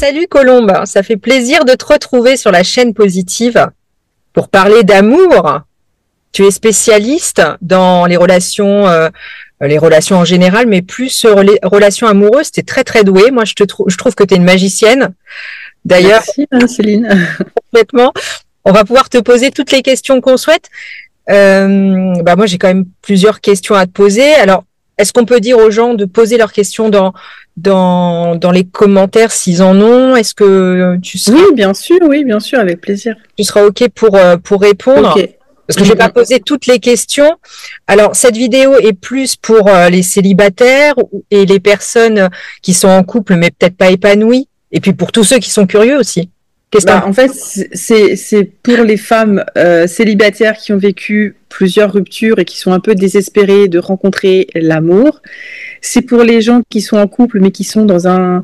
Salut Colombe, ça fait plaisir de te retrouver sur la chaîne Positive pour parler d'amour. Tu es spécialiste dans les relations en général, mais plus les relations amoureuses. Tu es très très douée. Moi, je trouve que tu es une magicienne. D'ailleurs, Merci, Céline. complètement, on va pouvoir te poser toutes les questions qu'on souhaite. Moi, j'ai quand même plusieurs questions à te poser. Alors, est-ce qu'on peut dire aux gens de poser leurs questions dans les commentaires s'ils en ont? Est-ce que Oui, bien sûr, avec plaisir. tu seras OK pour répondre? Ok. Parce que je vais pas poser toutes les questions. Alors, cette vidéo est plus pour les célibataires et les personnes qui sont en couple mais peut-être pas épanouies. Et puis pour tous ceux qui sont curieux aussi. Qu'est-ce que t'en En fait, c'est pour les femmes célibataires qui ont vécu plusieurs ruptures et qui sont un peu désespérées de rencontrer l'amour. C'est pour les gens qui sont en couple mais qui sont dans un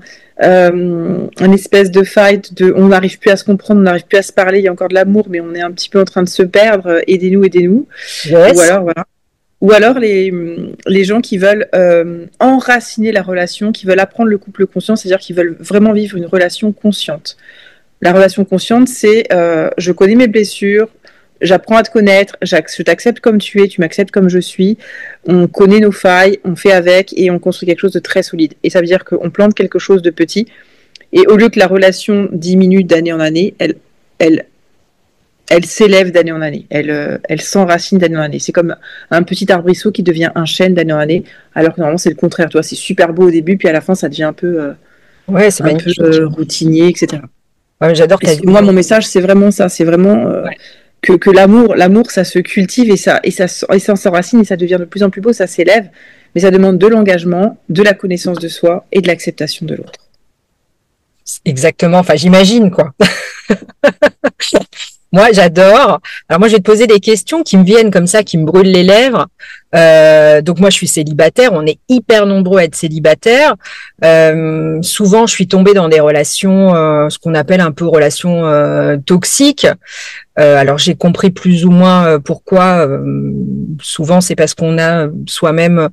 espèce de fight de on n'arrive plus à se comprendre, on n'arrive plus à se parler, il y a encore de l'amour mais on est un petit peu en train de se perdre, aidez-nous, aidez-nous. Yes. Ou alors voilà. Ou alors les gens qui veulent enraciner la relation, qui veulent apprendre le couple conscient, c'est-à-dire qui veulent vraiment vivre une relation consciente. La relation consciente, c'est je connais mes blessures, j'apprends à te connaître, je t'accepte comme tu es, tu m'acceptes comme je suis, on connaît nos failles, on fait avec et on construit quelque chose de très solide. Et ça veut dire qu'on plante quelque chose de petit et au lieu que la relation diminue d'année en année, elle s'élève d'année en année, elle s'enracine d'année en année. C'est comme un petit arbrisseau qui devient un chêne d'année en année, alors que normalement c'est le contraire. Tu vois, c'est super beau au début, puis à la fin ça devient un peu, Ouais, c'est magnifique. routinier, etc. Ouais, j'adore ta Moi, mon message, c'est vraiment ça. C'est vraiment que l'amour, ça se cultive et ça s'enracine et ça devient de plus en plus beau, ça s'élève. Mais ça demande de l'engagement, de la connaissance de soi et de l'acceptation de l'autre. Exactement. Enfin, j'imagine, quoi. Moi, j'adore. Alors moi, je vais te poser des questions qui me viennent comme ça, qui me brûlent les lèvres. Donc moi, je suis célibataire. On est hyper nombreux à être célibataires. Souvent, je suis tombée dans des relations, ce qu'on appelle un peu relations toxiques. Alors j'ai compris plus ou moins pourquoi. Souvent c'est parce qu'on a soi-même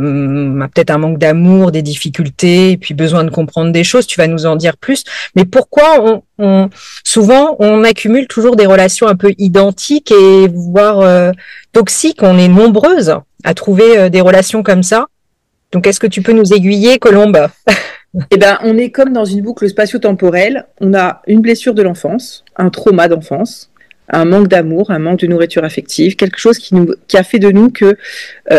a peut-être un manque d'amour, des difficultés, et puis besoin de comprendre des choses. Tu vas nous en dire plus. Mais pourquoi souvent on accumule toujours des relations un peu identiques et voire toxiques? On est nombreuses à trouver des relations comme ça. Donc est-ce que tu peux nous aiguiller, Colombe? On est comme dans une boucle spatio-temporelle. On a une blessure de l'enfance, un trauma d'enfance, un manque d'amour, un manque de nourriture affective, quelque chose qui a fait de nous que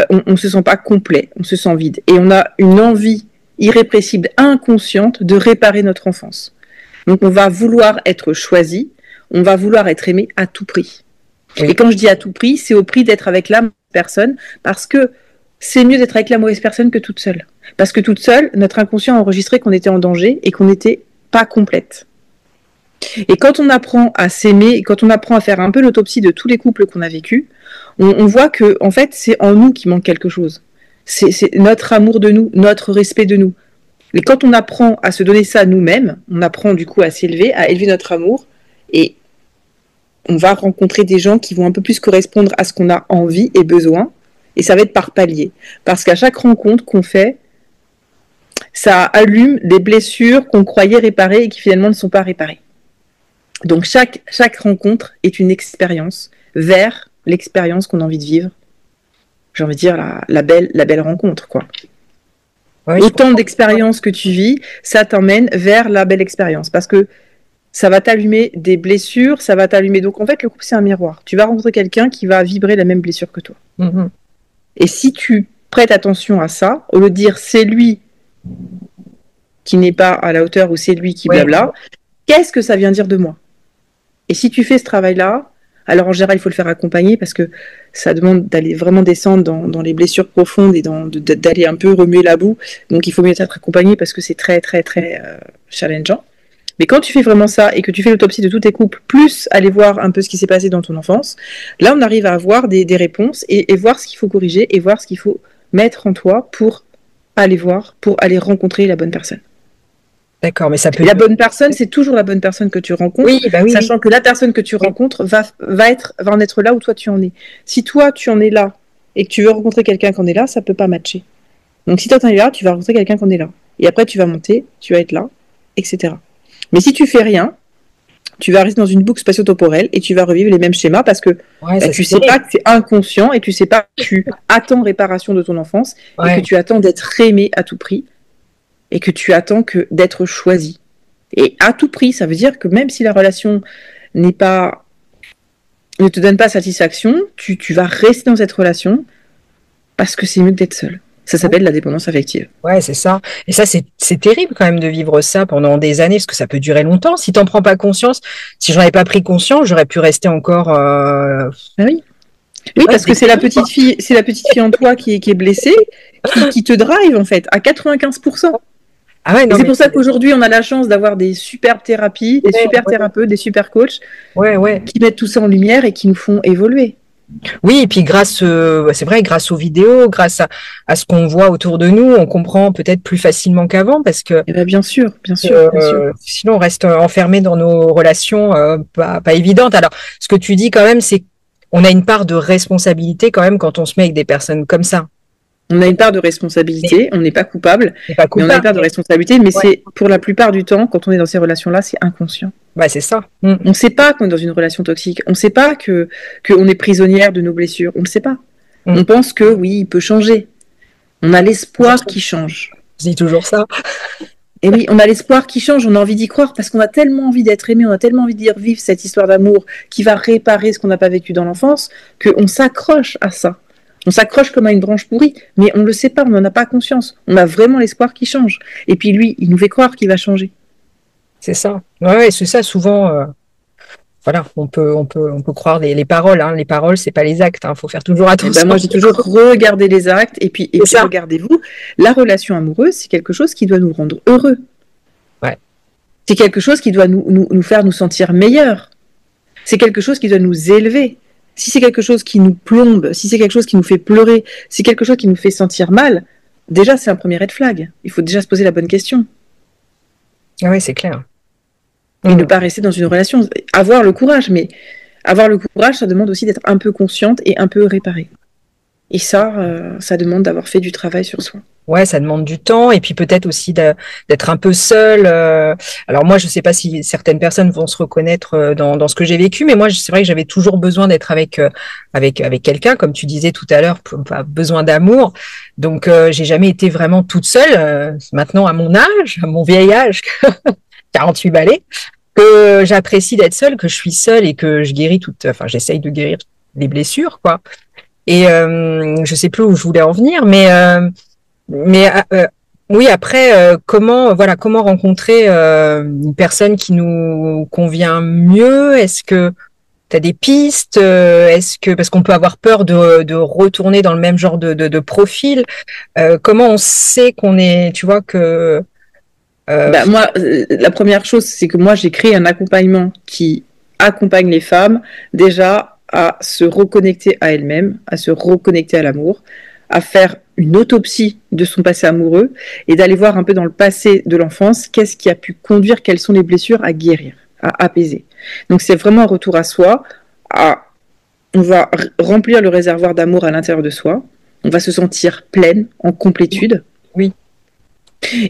on se sent pas complet, on se sent vide. Et on a une envie irrépressible, inconsciente, de réparer notre enfance. Donc on va vouloir être choisi, on va vouloir être aimé à tout prix. Oui. Et quand je dis à tout prix, c'est au prix d'être avec la mauvaise personne, parce que c'est mieux d'être avec la mauvaise personne que toute seule. Parce que toute seule, notre inconscient a enregistré qu'on était en danger et qu'on n'était pas complète. Et quand on apprend à s'aimer, et quand on apprend à faire un peu l'autopsie de tous les couples qu'on a vécus, on voit que en fait, c'est en nous qu'il manque quelque chose. C'est notre amour de nous, notre respect de nous. Et quand on apprend à se donner ça à nous-mêmes, on apprend du coup à s'élever, à élever notre amour, et on va rencontrer des gens qui vont un peu plus correspondre à ce qu'on a envie et besoin, et ça va être par palier. Parce qu'à chaque rencontre qu'on fait, ça allume des blessures qu'on croyait réparées et qui finalement ne sont pas réparées. Donc chaque rencontre est une expérience vers l'expérience qu'on a envie de vivre. J'ai envie de dire la belle rencontre, quoi. Ouais, autant d'expériences que tu vis, ça t'emmène vers la belle expérience. Parce que ça va t'allumer des blessures, ça va t'allumer... Donc en fait, le couple, c'est un miroir. Tu vas rencontrer quelqu'un qui va vibrer la même blessure que toi. Mm-hmm. Et si tu prêtes attention à ça, au lieu de dire c'est lui qui n'est pas à la hauteur ou c'est lui qui blabla, qu'est-ce que ça vient dire de moi? Et si tu fais ce travail-là, alors en général, il faut le faire accompagner parce que ça demande d'aller vraiment descendre dans les blessures profondes et d'aller un peu remuer la boue. Donc il faut mieux être accompagné parce que c'est très, très, très challengeant. Mais quand tu fais vraiment ça et que tu fais l'autopsie de tous tes couples, plus aller voir un peu ce qui s'est passé dans ton enfance, là, on arrive à avoir des réponses et voir ce qu'il faut corriger et voir ce qu'il faut mettre en toi pour aller voir, pour aller rencontrer la bonne personne. D'accord, mais ça peut... La bonne personne, c'est toujours la bonne personne que tu rencontres, oui, sachant que la personne que tu rencontres va en être là où toi tu en es. Si toi tu en es là et que tu veux rencontrer quelqu'un qui en est là, ça peut pas matcher. Donc si toi tu en es là, tu vas rencontrer quelqu'un qui en est là. Et après tu vas monter, tu vas être là, etc. Mais si tu fais rien, tu vas rester dans une boucle spatio-temporelle et tu vas revivre les mêmes schémas parce que tu sais pas que c'est inconscient et tu sais pas que tu attends réparation de ton enfance et que tu attends d'être aimé à tout prix et que tu attends d'être choisi. Et à tout prix, ça veut dire que même si la relation ne te donne pas satisfaction, tu vas rester dans cette relation parce que c'est mieux que d'être seul. Ça s'appelle la dépendance affective. Ouais, c'est ça. Et ça, c'est terrible quand même de vivre ça pendant des années, parce que ça peut durer longtemps. Si t'en prends pas conscience, si j'en avais pas pris conscience, j'aurais pu rester encore. Ah oui. Oui, parce que c'est la petite fille en toi qui est blessée, qui te drive en fait à 95%. Ah ouais, non, c'est pour ça qu'aujourd'hui, on a la chance d'avoir des superbes thérapies, des super thérapeutes, des super coachs qui mettent tout ça en lumière et qui nous font évoluer. Oui, et puis c'est vrai, grâce aux vidéos, grâce à ce qu'on voit autour de nous, on comprend peut-être plus facilement qu'avant parce que. Eh ben, bien sûr. Sinon, on reste enfermé dans nos relations pas évidentes. Alors, ce que tu dis quand même, c'est qu'on a une part de responsabilité quand même quand on se met avec des personnes comme ça. On a une part de responsabilité, on n'est pas coupable, mais on a une part de responsabilité, mais c'est pour la plupart du temps, quand on est dans ces relations-là, c'est inconscient. Bah, c'est ça. On ne sait pas qu'on est dans une relation toxique, on ne sait pas qu'on est prisonnière de nos blessures, on ne le sait pas. On pense que oui, il peut changer. On a l'espoir qu'il change. Je dis toujours ça. Et oui, on a l'espoir qui change, on a envie d'y croire parce qu'on a tellement envie d'être aimé, on a tellement envie de vivre cette histoire d'amour qui va réparer ce qu'on n'a pas vécu dans l'enfance, qu'on s'accroche à ça. On s'accroche comme à une branche pourrie, mais on ne le sait pas, on n'en a pas conscience. On a vraiment l'espoir qu'il change. Et puis lui, il nous fait croire qu'il va changer. C'est ça. Ouais, c'est ça. Souvent, voilà, on peut croire les paroles. Hein. Les paroles, c'est pas les actes. Faut faire toujours attention. Moi, j'ai toujours regardé les actes et puis regardez-vous. La relation amoureuse, c'est quelque chose qui doit nous rendre heureux. Ouais. C'est quelque chose qui doit nous faire nous sentir meilleurs. C'est quelque chose qui doit nous élever. Si c'est quelque chose qui nous plombe, si c'est quelque chose qui nous fait pleurer, si c'est quelque chose qui nous fait sentir mal, déjà c'est un premier red flag. Il faut déjà se poser la bonne question. Ah oui, c'est clair. Et ne pas rester dans une relation. Avoir le courage, mais avoir le courage, ça demande aussi d'être un peu consciente et un peu réparée. Et ça demande d'avoir fait du travail sur soi. Ouais, ça demande du temps et puis peut-être aussi d'être un peu seul. Alors moi, je sais pas si certaines personnes vont se reconnaître dans ce que j'ai vécu, mais moi, c'est vrai que j'avais toujours besoin d'être avec quelqu'un, comme tu disais tout à l'heure, besoin d'amour. Donc, j'ai jamais été vraiment toute seule. Maintenant, à mon âge, à mon vieil âge, 48 balais, que j'apprécie d'être seule, que je suis seule et que j'essaye de guérir les blessures, quoi. Et je sais plus où je voulais en venir, mais oui, après, comment rencontrer une personne qui nous convient mieux? Est-ce que tu as des pistes? Parce qu'on peut avoir peur de retourner dans le même genre de profil? Comment on sait qu'on est, tu vois, que... Moi, la première chose, c'est que moi, j'ai créé un accompagnement qui accompagne les femmes déjà à se reconnecter à elles-mêmes, à se reconnecter à l'amour, à faire une autopsie de son passé amoureux et d'aller voir un peu dans le passé de l'enfance qu'est-ce qui a pu conduire, quelles sont les blessures à guérir, à apaiser. Donc c'est vraiment un retour à soi, on va remplir le réservoir d'amour à l'intérieur de soi, on va se sentir pleine, en complétude. Oui.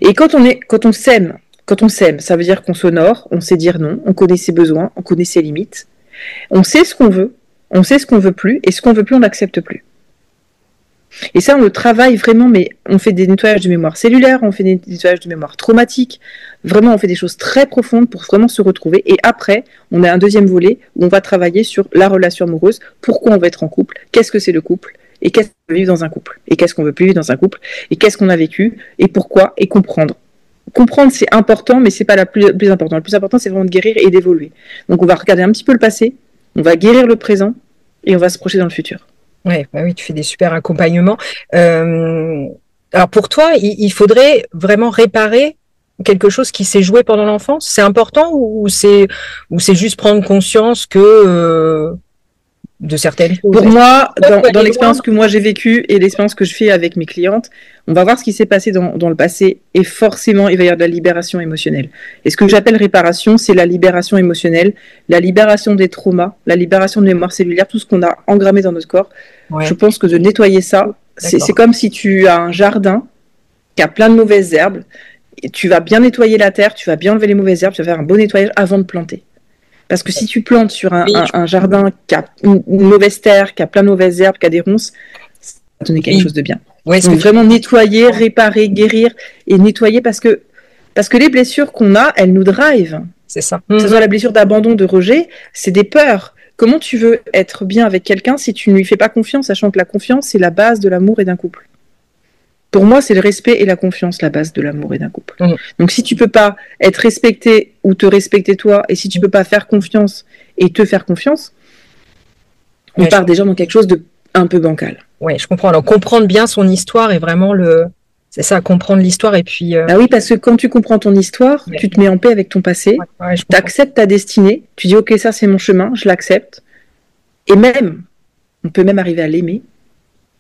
Et quand on s'aime, ça veut dire qu'on s'honore, on sait dire non, on connaît ses besoins, on connaît ses limites, on sait ce qu'on veut, on sait ce qu'on veut plus, et ce qu'on veut plus, on n'accepte plus. Et ça, on le travaille vraiment, mais on fait des nettoyages de mémoire cellulaire, on fait des nettoyages de mémoire traumatique. Vraiment, on fait des choses très profondes pour vraiment se retrouver. Et après, on a un deuxième volet où on va travailler sur la relation amoureuse. Pourquoi on veut être en couple? Qu'est-ce que c'est le couple? Et qu'est-ce qu'on veut vivre dans un couple? Et qu'est-ce qu'on veut plus vivre dans un couple? Et qu'est-ce qu'on a vécu? Et pourquoi? Et comprendre. Comprendre, c'est important, mais c'est pas la plus important. Le plus important, c'est vraiment de guérir et d'évoluer. Donc, on va regarder un petit peu le passé, on va guérir le présent et on va se projeter dans le futur. Ouais, bah oui, tu fais des super accompagnements. Alors pour toi, il faudrait vraiment réparer quelque chose qui s'est joué pendant l'enfance. C'est important ou c'est juste prendre conscience que de certaines choses. Pour moi, dans l'expérience que moi j'ai vécue et l'expérience que je fais avec mes clientes, on va voir ce qui s'est passé dans le passé et forcément il va y avoir de la libération émotionnelle. Et ce que j'appelle réparation, c'est la libération émotionnelle, la libération des traumas, la libération de mémoire cellulaire, tout ce qu'on a engrammé dans notre corps. Ouais. Je pense que de nettoyer ça, c'est comme si tu as un jardin qui a plein de mauvaises herbes Et tu vas bien nettoyer la terre, tu vas bien enlever les mauvaises herbes, tu vas faire un bon nettoyage avant de planter. Parce que si tu plantes sur un jardin qui a une mauvaise terre, qui a plein de mauvaises herbes, qui a des ronces, ça va donner quelque chose de bien. Ouais, donc vraiment nettoyer, réparer, guérir et nettoyer parce que les blessures qu'on a, elles nous drivent. C'est ça. Que ce soit la blessure d'abandon, de rejet, c'est des peurs. Comment tu veux être bien avec quelqu'un si tu ne lui fais pas confiance, sachant que la confiance, c'est la base de l'amour et d'un couple. Pour moi, c'est le respect et la confiance, la base de l'amour et d'un couple. Donc, si tu peux pas être respecté ou te respecter toi, et si tu peux pas faire confiance et te faire confiance, on part déjà dans quelque chose de un peu bancal. Oui, je comprends. Alors, comprendre bien son histoire est vraiment c'est ça, comprendre l'histoire et puis... Ah oui, parce que quand tu comprends ton histoire, tu te mets en paix avec ton passé, tu acceptes ta destinée, tu dis, ok, ça c'est mon chemin, je l'accepte. Et même, on peut même arriver à l'aimer.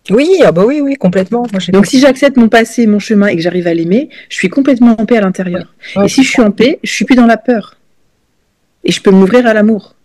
Oui, oui, complètement. Donc si j'accepte mon passé, mon chemin et que j'arrive à l'aimer, je suis complètement en paix à l'intérieur. Et si je suis en paix, je suis plus dans la peur. Et je peux m'ouvrir à l'amour.